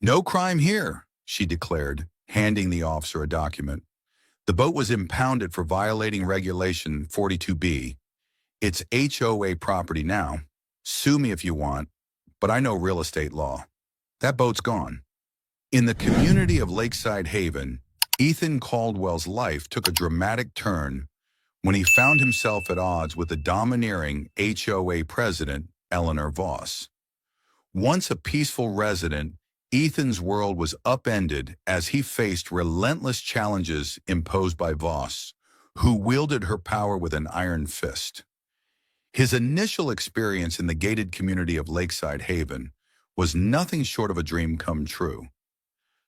"No crime here," she declared, handing the officer a document. The boat was impounded for violating Regulation 42B. It's HOA property now. Sue me if you want, but I know real estate law. That boat's gone. In the community of Lakeside Haven, Ethan Caldwell's life took a dramatic turn when he found himself at odds with the domineering HOA president, Eleanor Voss. Once a peaceful resident, Ethan's world was upended as he faced relentless challenges imposed by Voss, who wielded her power with an iron fist. His initial experience in the gated community of Lakeside Haven was nothing short of a dream come true.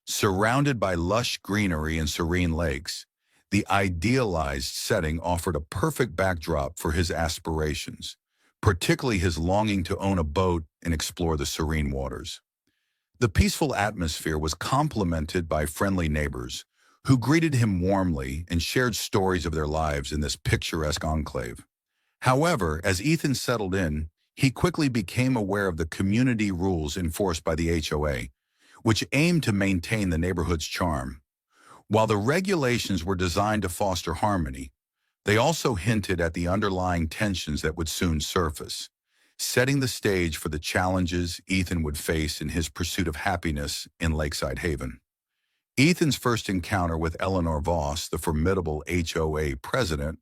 Surrounded by lush greenery and serene lakes, the idealized setting offered a perfect backdrop for his aspirations, particularly his longing to own a boat and explore the serene waters. The peaceful atmosphere was complemented by friendly neighbors who greeted him warmly and shared stories of their lives in this picturesque enclave. However, as Ethan settled in, he quickly became aware of the community rules enforced by the HOA, which aimed to maintain the neighborhood's charm. While the regulations were designed to foster harmony, they also hinted at the underlying tensions that would soon surface, setting the stage for the challenges Ethan would face in his pursuit of happiness in Lakeside Haven. Ethan's first encounter with Eleanor Voss, the formidable HOA president,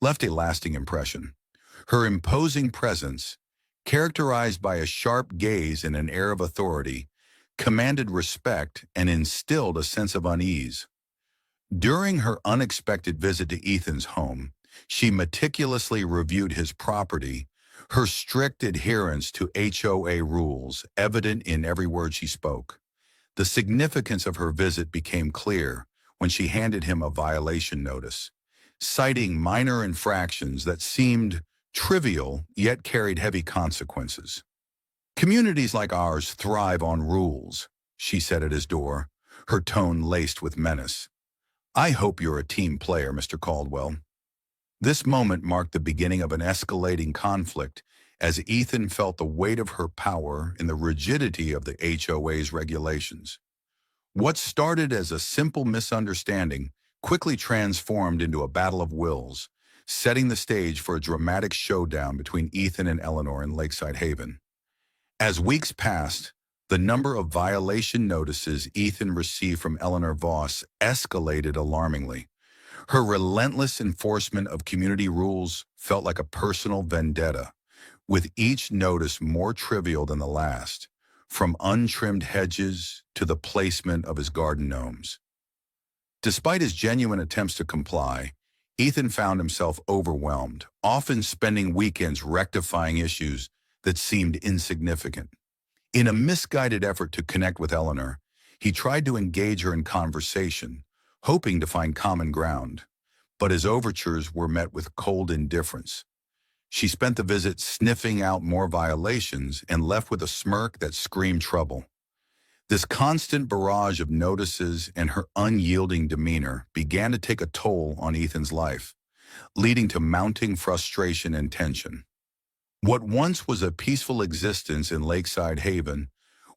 left a lasting impression. Her imposing presence, characterized by a sharp gaze and an air of authority, commanded respect and instilled a sense of unease. During her unexpected visit to Ethan's home, she meticulously reviewed his property, her strict adherence to HOA rules evident in every word she spoke. The significance of her visit became clear when she handed him a violation notice, citing minor infractions that seemed trivial yet carried heavy consequences. "Communities like ours thrive on rules," she said at his door, her tone laced with menace. "I hope you're a team player, Mr. Caldwell." This moment marked the beginning of an escalating conflict as Ethan felt the weight of her power and the rigidity of the HOA's regulations. What started as a simple misunderstanding quickly transformed into a battle of wills, setting the stage for a dramatic showdown between Ethan and Eleanor in Lakeside Haven. As weeks passed, the number of violation notices Ethan received from Eleanor Voss escalated alarmingly. Her relentless enforcement of community rules felt like a personal vendetta, with each notice more trivial than the last, from untrimmed hedges to the placement of his garden gnomes. Despite his genuine attempts to comply, Ethan found himself overwhelmed, often spending weekends rectifying issues that seemed insignificant. In a misguided effort to connect with Eleanor, he tried to engage her in conversation, hoping to find common ground, but his overtures were met with cold indifference. She spent the visit sniffing out more violations and left with a smirk that screamed trouble. This constant barrage of notices and her unyielding demeanor began to take a toll on Ethan's life, leading to mounting frustration and tension. What once was a peaceful existence in Lakeside Haven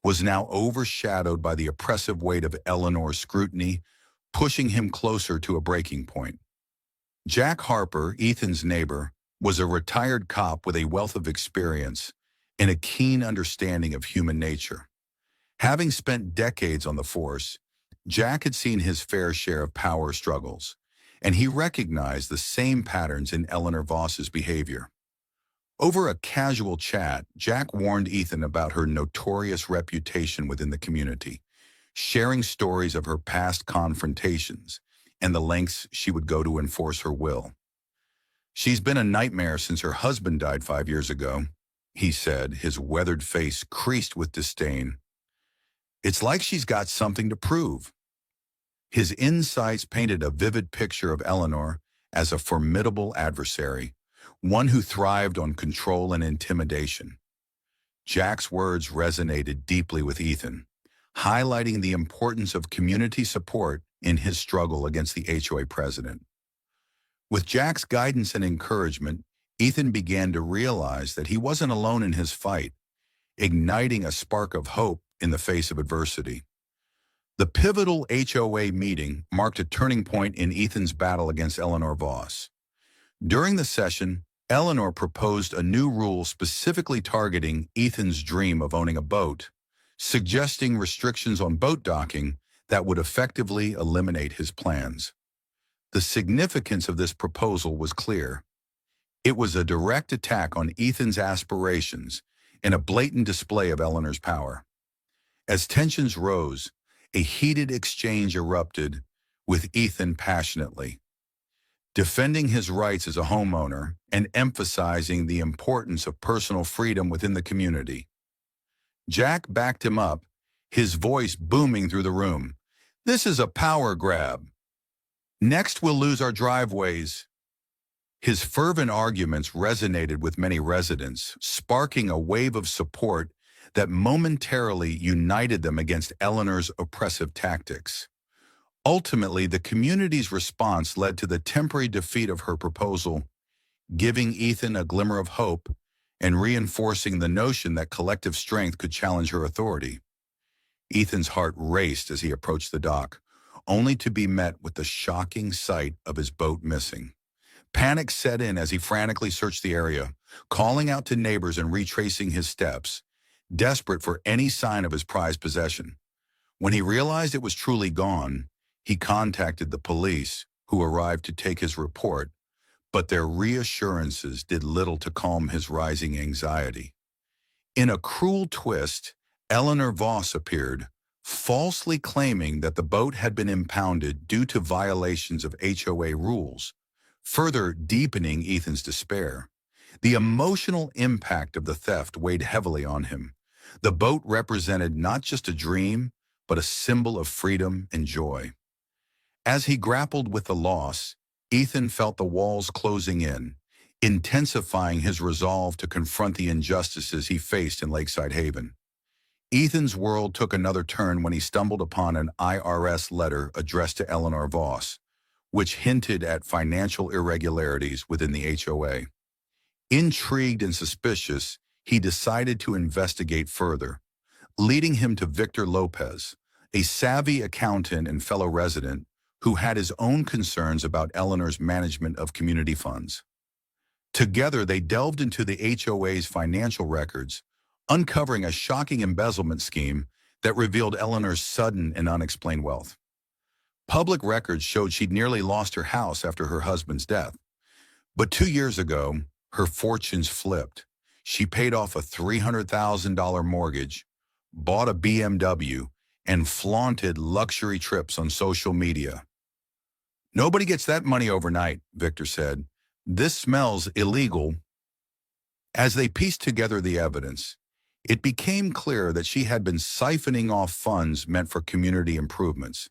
was now overshadowed by the oppressive weight of Eleanor's scrutiny, pushing him closer to a breaking point. Jack Harper, Ethan's neighbor, was a retired cop with a wealth of experience and a keen understanding of human nature. Having spent decades on the force, Jack had seen his fair share of power struggles, and he recognized the same patterns in Eleanor Voss's behavior. Over a casual chat, Jack warned Ethan about her notorious reputation within the community, sharing stories of her past confrontations and the lengths she would go to enforce her will. "She's been a nightmare since her husband died 5 years ago," he said, his weathered face creased with disdain. "It's like she's got something to prove." His insights painted a vivid picture of Eleanor as a formidable adversary, one who thrived on control and intimidation. Jack's words resonated deeply with Ethan, highlighting the importance of community support in his struggle against the HOA president. With Jack's guidance and encouragement, Ethan began to realize that he wasn't alone in his fight, igniting a spark of hope in the face of adversity. The pivotal HOA meeting marked a turning point in Ethan's battle against Eleanor Voss. During the session, Eleanor proposed a new rule specifically targeting Ethan's dream of owning a boat, suggesting restrictions on boat docking that would effectively eliminate his plans. The significance of this proposal was clear. It was a direct attack on Ethan's aspirations and a blatant display of Eleanor's power. As tensions rose, a heated exchange erupted, with Ethan passionately defending his rights as a homeowner and emphasizing the importance of personal freedom within the community. Jack backed him up, his voice booming through the room. "This is a power grab. Next, we'll lose our driveways." His fervent arguments resonated with many residents, sparking a wave of support that momentarily united them against Eleanor's oppressive tactics. Ultimately, the community's response led to the temporary defeat of her proposal, giving Ethan a glimmer of hope and reinforcing the notion that collective strength could challenge her authority. Ethan's heart raced as he approached the dock, only to be met with the shocking sight of his boat missing. Panic set in as he frantically searched the area, calling out to neighbors and retracing his steps, desperate for any sign of his prized possession. When he realized it was truly gone, he contacted the police, who arrived to take his report, but their reassurances did little to calm his rising anxiety. In a cruel twist, Eleanor Voss appeared, falsely claiming that the boat had been impounded due to violations of HOA rules, further deepening Ethan's despair. The emotional impact of the theft weighed heavily on him. The boat represented not just a dream, but a symbol of freedom and joy. As he grappled with the loss, Ethan felt the walls closing in, intensifying his resolve to confront the injustices he faced in Lakeside Haven. Ethan's world took another turn when he stumbled upon an IRS letter addressed to Eleanor Voss, which hinted at financial irregularities within the HOA. Intrigued and suspicious, he decided to investigate further, leading him to Victor Lopez, a savvy accountant and fellow resident who had his own concerns about Eleanor's management of community funds. Together, they delved into the HOA's financial records, uncovering a shocking embezzlement scheme that revealed Eleanor's sudden and unexplained wealth. Public records showed she'd nearly lost her house after her husband's death. But 2 years ago, her fortunes flipped. She paid off a $300,000 mortgage, bought a BMW, and flaunted luxury trips on social media. "Nobody gets that money overnight," Victor said. "This smells illegal." As they pieced together the evidence, it became clear that she had been siphoning off funds meant for community improvements,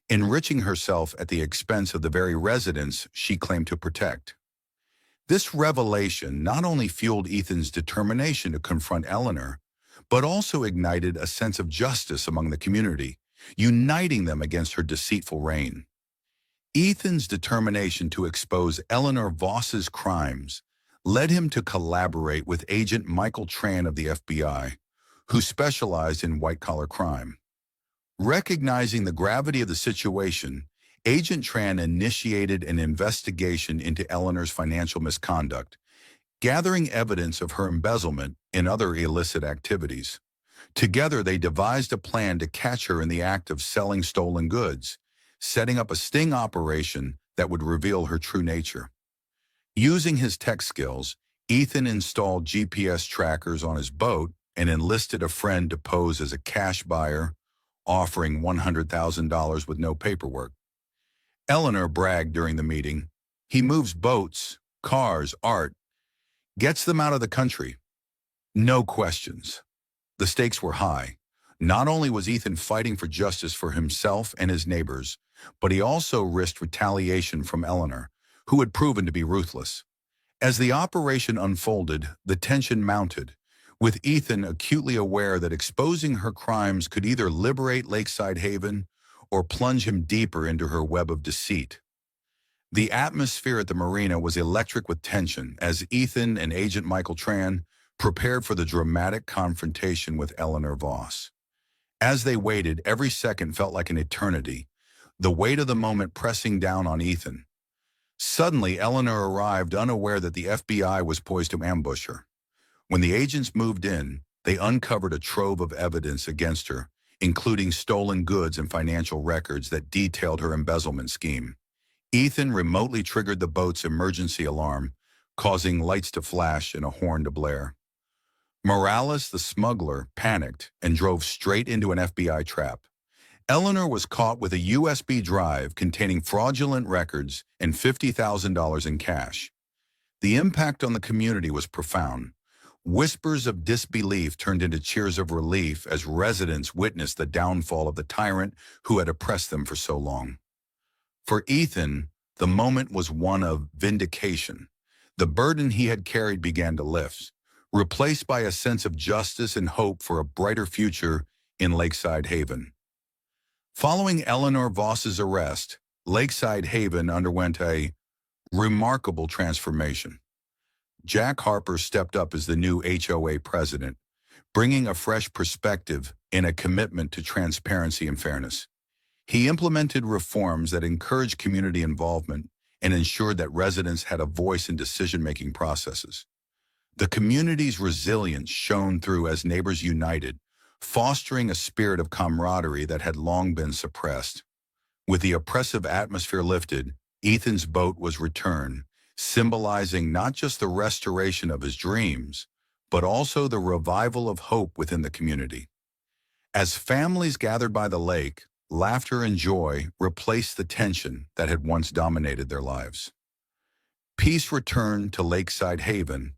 enriching herself at the expense of the very residents she claimed to protect. This revelation not only fueled Ethan's determination to confront Eleanor, but also ignited a sense of justice among the community, uniting them against her deceitful reign. Ethan's determination to expose Eleanor Voss's crimes led him to collaborate with Agent Michael Tran of the FBI, who specialized in white-collar crime. Recognizing the gravity of the situation, Agent Tran initiated an investigation into Eleanor's financial misconduct, gathering evidence of her embezzlement and other illicit activities. Together, they devised a plan to catch her in the act of selling stolen goods, setting up a sting operation that would reveal her true nature. Using his tech skills, Ethan installed GPS trackers on his boat and enlisted a friend to pose as a cash buyer, offering $100,000 with no paperwork. Eleanor bragged during the meeting, "He moves boats, cars, art, gets them out of the country. No questions." The stakes were high. Not only was Ethan fighting for justice for himself and his neighbors, but he also risked retaliation from Eleanor, who had proven to be ruthless. As the operation unfolded, the tension mounted, with Ethan acutely aware that exposing her crimes could either liberate Lakeside Haven or plunge him deeper into her web of deceit. The atmosphere at the marina was electric with tension as Ethan and Agent Michael Tran prepared for the dramatic confrontation with Eleanor Voss. As they waited, every second felt like an eternity, the weight of the moment pressing down on Ethan. Suddenly, Eleanor arrived, unaware that the FBI was poised to ambush her. When the agents moved in, they uncovered a trove of evidence against her, including stolen goods and financial records that detailed her embezzlement scheme. Ethan remotely triggered the boat's emergency alarm, causing lights to flash and a horn to blare. Morales, the smuggler, panicked and drove straight into an FBI trap. Eleanor was caught with a USB drive containing fraudulent records and $50,000 in cash. The impact on the community was profound. Whispers of disbelief turned into cheers of relief as residents witnessed the downfall of the tyrant who had oppressed them for so long. For Ethan, the moment was one of vindication. The burden he had carried began to lift, replaced by a sense of justice and hope for a brighter future in Lakeside Haven. Following Eleanor Voss's arrest, Lakeside Haven underwent a remarkable transformation. Jack Harper stepped up as the new HOA president, bringing a fresh perspective and a commitment to transparency and fairness. He implemented reforms that encouraged community involvement and ensured that residents had a voice in decision-making processes. The community's resilience shone through as neighbors united, fostering a spirit of camaraderie that had long been suppressed. With the oppressive atmosphere lifted, Ethan's boat was returned, symbolizing not just the restoration of his dreams, but also the revival of hope within the community. As families gathered by the lake, laughter and joy replaced the tension that had once dominated their lives. Peace returned to Lakeside Haven,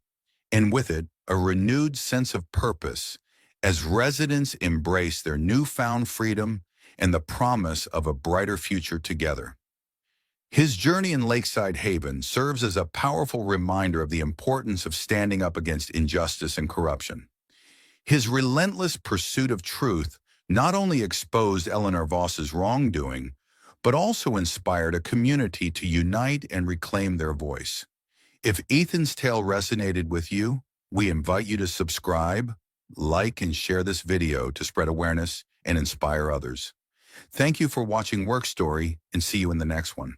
and with it, a renewed sense of purpose as residents embraced their newfound freedom and the promise of a brighter future together. His journey in Lakeside Haven serves as a powerful reminder of the importance of standing up against injustice and corruption. His relentless pursuit of truth not only exposed Eleanor Voss's wrongdoing, but also inspired a community to unite and reclaim their voice. If Ethan's tale resonated with you, we invite you to subscribe, like, and share this video to spread awareness and inspire others. Thank you for watching Work Story, and see you in the next one.